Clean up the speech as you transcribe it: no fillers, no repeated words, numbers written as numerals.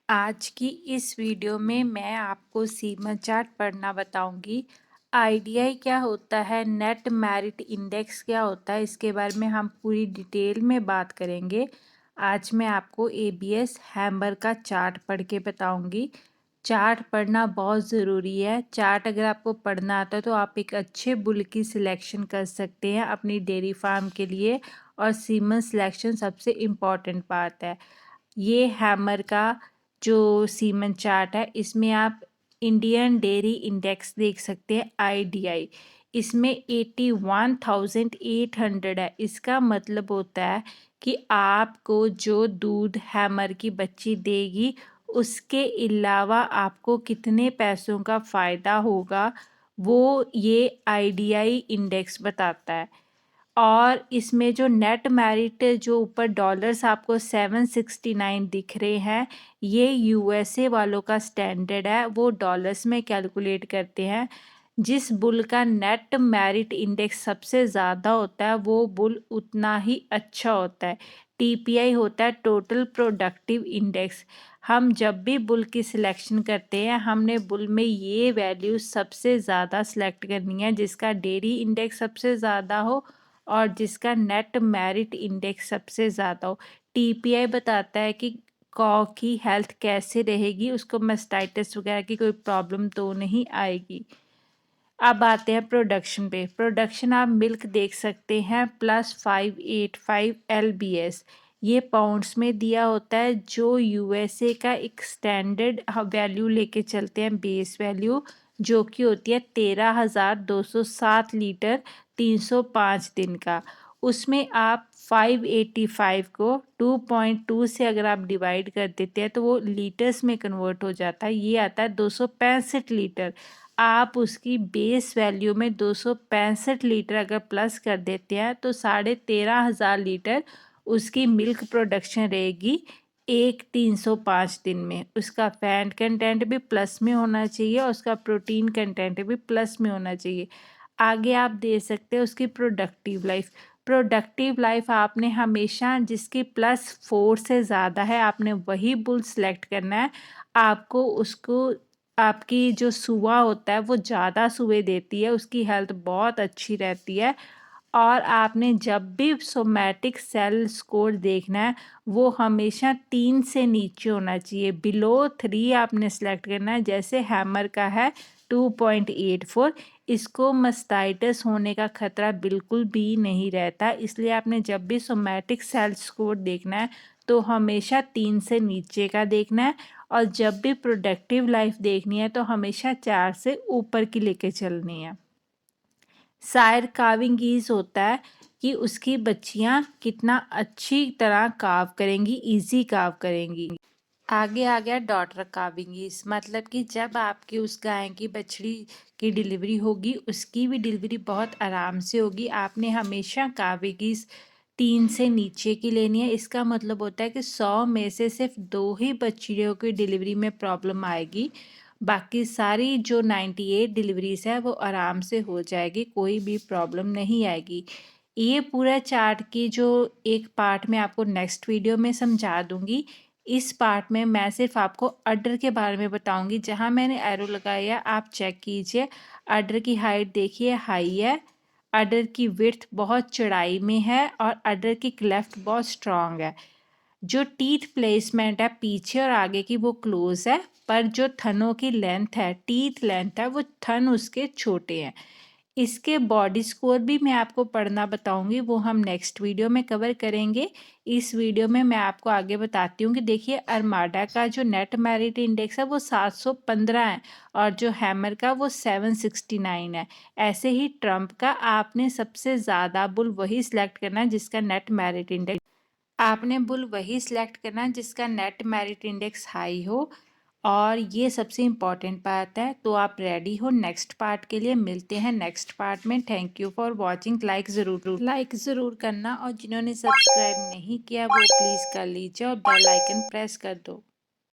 आज की इस वीडियो में मैं आपको सीमा चार्ट पढ़ना बताऊंगी। आईडीआई क्या होता है, नेट मेरिट इंडेक्स क्या होता है, इसके बारे में हम पूरी डिटेल में बात करेंगे। आज मैं आपको एबीएस हैम्बर का चार्ट पढ़ के बताऊंगी। चार्ट पढ़ना बहुत ज़रूरी है। चार्ट अगर आपको पढ़ना आता है तो आप एक अच्छे बुल की सिलेक्शन कर सकते हैं अपनी डेयरी फार्म के लिए, और सीमन सिलेक्शन सबसे इम्पॉर्टेंट बात है। ये हैमर का जो सीमन चार्ट है, इसमें आप इंडियन डेयरी इंडेक्स देख सकते हैं, आईडीआई। इसमें 81,800 है। इसका मतलब होता है कि आपको जो दूध हैमर की बच्ची देगी उसके अलावा आपको कितने पैसों का फ़ायदा होगा, वो ये आईडीआई इंडेक्स बताता है। और इसमें जो नेट मेरिट जो ऊपर डॉलर्स आपको 769 दिख रहे हैं, ये यूएसए वालों का स्टैंडर्ड है, वो डॉलर्स में कैलकुलेट करते हैं। जिस बुल का नेट मेरिट इंडेक्स सबसे ज़्यादा होता है वो बुल उतना ही अच्छा होता है। टीपीआई होता है टोटल प्रोडक्टिव इंडेक्स। हम जब भी बुल की सिलेक्शन करते हैं, हमने बुल में ये वैल्यू सबसे ज़्यादा सिलेक्ट करनी है जिसका डेयरी इंडेक्स सबसे ज़्यादा हो और जिसका नेट मेरिट इंडेक्स सबसे ज़्यादा हो। टीपीआई बताता है कि कॉ की हेल्थ कैसे रहेगी, उसको मास्टाइटिस वगैरह की कोई प्रॉब्लम तो नहीं आएगी। अब आते हैं प्रोडक्शन पे। प्रोडक्शन आप मिल्क देख सकते हैं +585 LBS। ये पाउंड्स में दिया होता है, जो यूएसए का एक स्टैंडर्ड वैल्यू लेके चलते हैं, बेस वैल्यू, जो कि होती है 13,207 लीटर 305 दिन का। उसमें आप 585 को 2.2 से अगर आप डिवाइड कर देते हैं तो वो लीटर्स में कन्वर्ट हो जाता है। ये आता है 265 लीटर। आप उसकी बेस वैल्यू में 265 लीटर अगर प्लस कर देते हैं तो 13,500 लीटर उसकी मिल्क प्रोडक्शन रहेगी एक 305 दिन में। उसका फैट कंटेंट भी प्लस में होना चाहिए और उसका प्रोटीन कंटेंट भी प्लस में होना चाहिए। आगे आप दे सकते हैं उसकी प्रोडक्टिव लाइफ। प्रोडक्टिव लाइफ आपने हमेशा जिसकी +4 से ज़्यादा है आपने वही बुल सेलेक्ट करना है। आपको उसको आपकी जो सुआ होता है वो ज़्यादा सुए देती है, उसकी हेल्थ बहुत अच्छी रहती है। और आपने जब भी सोमैटिक सेल स्कोर देखना है वो हमेशा 3 से नीचे होना चाहिए। बिलो 3 आपने सेलेक्ट करना है। जैसे हैमर का है 2.84, इसको मस्टाइटिस होने का खतरा बिल्कुल भी नहीं रहता। इसलिए आपने जब भी सोमैटिक सेल स्कोर देखना है तो हमेशा 3 से नीचे का देखना है, और जब भी प्रोडक्टिव लाइफ देखनी है तो हमेशा 4 से ऊपर की लेके चलनी है। सायर काविंग ईज होता है कि उसकी बच्चियां कितना अच्छी तरह काव करेंगी, इजी काव करेंगी। आगे आ गया डॉटर काविंग ईज, मतलब कि जब आपकी उस गाय की बछड़ी की डिलीवरी होगी उसकी भी डिलीवरी बहुत आराम से होगी। आपने हमेशा काविंग ईज 3 से नीचे की लेनी है। इसका मतलब होता है कि 100 में से सिर्फ 2 ही बच्चियों की डिलीवरी में प्रॉब्लम आएगी, बाकी सारी जो 98 डिलीवरीज है वो आराम से हो जाएगी, कोई भी प्रॉब्लम नहीं आएगी। ये पूरा चार्ट की जो एक पार्ट में आपको नेक्स्ट वीडियो में समझा दूंगी। इस पार्ट में मैं सिर्फ आपको अडर के बारे में बताऊंगी। जहां मैंने एरो लगाया आप चेक कीजिए। अडर की हाइट देखिए हाई है, अडर की विड्थ बहुत चौड़ाई में है और अडर की क्लेफ्ट बहुत स्ट्रांग है। जो टीथ प्लेसमेंट है पीछे और आगे की वो क्लोज है, पर जो थनों की लेंथ है, टीथ लेंथ है, वो थन उसके छोटे हैं। इसके बॉडी स्कोर भी मैं आपको पढ़ना बताऊंगी, वो हम नेक्स्ट वीडियो में कवर करेंगे। इस वीडियो में मैं आपको आगे बताती हूँ कि देखिए अरमाडा का जो नेट मेरिट इंडेक्स है वो 715 है और जो हैमर का वो 769 है। ऐसे ही ट्रम्प का आपने सबसे ज़्यादा बुल वही सिलेक्ट करना है जिसका नेट मेरिट इंडेक्स, आपने बुल वही सिलेक्ट करना है जिसका नेट मेरिट इंडेक्स हाई हो। और ये सबसे इम्पॉर्टेंट बात है। तो आप रेडी हो नेक्स्ट पार्ट के लिए, मिलते हैं नेक्स्ट पार्ट में। Thank you for watching. Like ज़रूर करना, और जिन्होंने सब्सक्राइब नहीं किया वो प्लीज़ कर लीजिए और बेल आइकन प्रेस कर दो।